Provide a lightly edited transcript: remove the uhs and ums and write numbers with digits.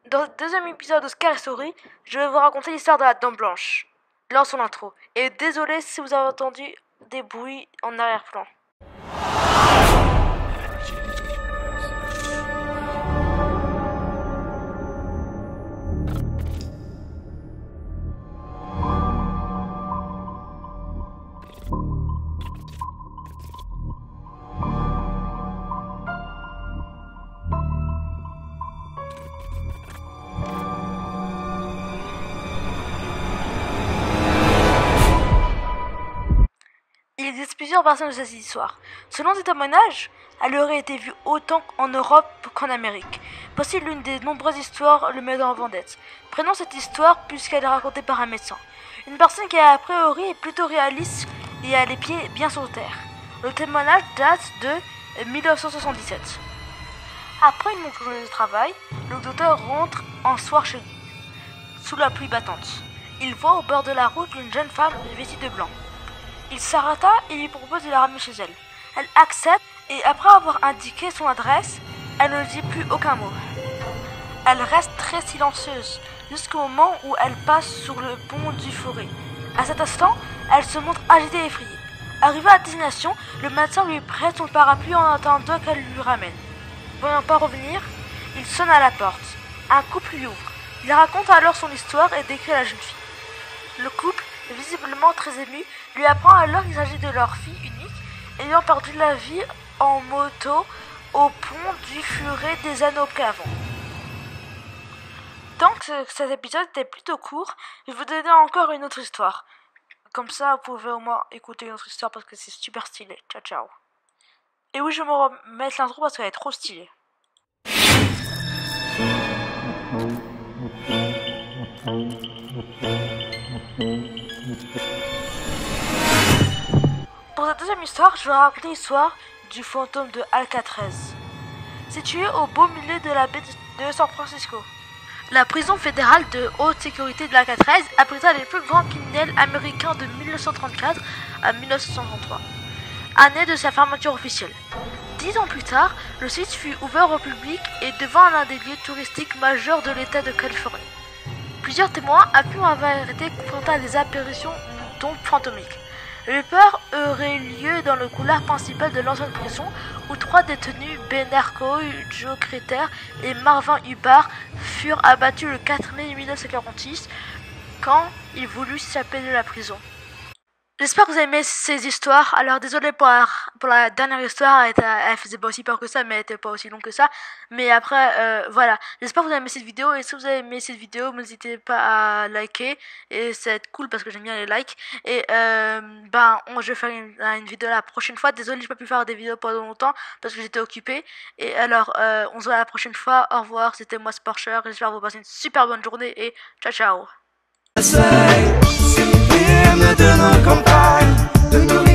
Dans le deuxième épisode de Scary Story, je vais vous raconter l'histoire de la Dame Blanche. Lance son intro. Et désolé si vous avez entendu des bruits en arrière-plan. Il existe plusieurs versions de cette histoire. Selon des témoignages, elle aurait été vue autant en Europe qu'en Amérique. Voici l'une des nombreuses histoires le mettant en vendette. Prenons cette histoire puisqu'elle est racontée par un médecin. Une personne qui a priori est plutôt réaliste et a les pieds bien sur terre. Le témoignage date de 1977. Après une longue journée de travail, le docteur rentre un soir chez lui, sous la pluie battante. Il voit au bord de la route une jeune femme vêtue de blanc. Il s'arrêta et lui propose de la ramener chez elle. Elle accepte et après avoir indiqué son adresse, elle ne dit plus aucun mot. Elle reste très silencieuse jusqu'au moment où elle passe sur le pont du forêt. À cet instant, elle se montre agitée et effrayée. Arrivée à destination, le médecin lui prête son parapluie en attendant qu'elle lui ramène. Ne voyant pas revenir, il sonne à la porte. Un couple lui ouvre. Il raconte alors son histoire et décrit la jeune fille. Le couple, visiblement très ému, lui apprend alors qu'il s'agit de leur fille unique, ayant perdu la vie en moto au pont du Furet des années auparavant. Donc cet épisode était plutôt court, je vais vous donner encore une autre histoire. Comme ça, vous pouvez au moins écouter une autre histoire parce que c'est super stylé. Ciao ciao. Et oui, je vais me remettre l'intro parce qu'elle est trop stylée. Pour cette deuxième histoire, je vais raconter l'histoire du fantôme de Alcatraz, situé au beau milieu de la baie de San Francisco. La prison fédérale de haute sécurité de Alcatraz abrita les plus grands criminels américains de 1934 à 1963, année de sa fermeture officielle. 10 ans plus tard, le site fut ouvert au public et devint l'un des lieux touristiques majeurs de l'État de Californie. Plusieurs témoins affirment avoir été confrontés à des apparitions d'ombres fantomiques. Le peur aurait lieu dans le couloir principal de l'ancienne prison où 3 détenus, Ben Arco, Joe Creter et Marvin Hubbard, furent abattus le 4 mai 1946 quand ils voulurent s'échapper de la prison. J'espère que vous avez aimé ces histoires. Alors désolé pour la dernière histoire, elle faisait pas aussi peur que ça, mais elle était pas aussi longue que ça. Mais après, voilà. J'espère que vous avez aimé cette vidéo. Et si vous avez aimé cette vidéo, n'hésitez pas à liker. Et ça va être cool parce que j'aime bien les likes. Et je vais faire une vidéo la prochaine fois. Désolé, j'ai pas pu faire des vidéos pendant longtemps parce que j'étais occupée. Et alors, on se voit la prochaine fois. Au revoir, c'était moi Sporcher. J'espère que vous passez une super bonne journée et ciao ciao. Me donnant campagne de nos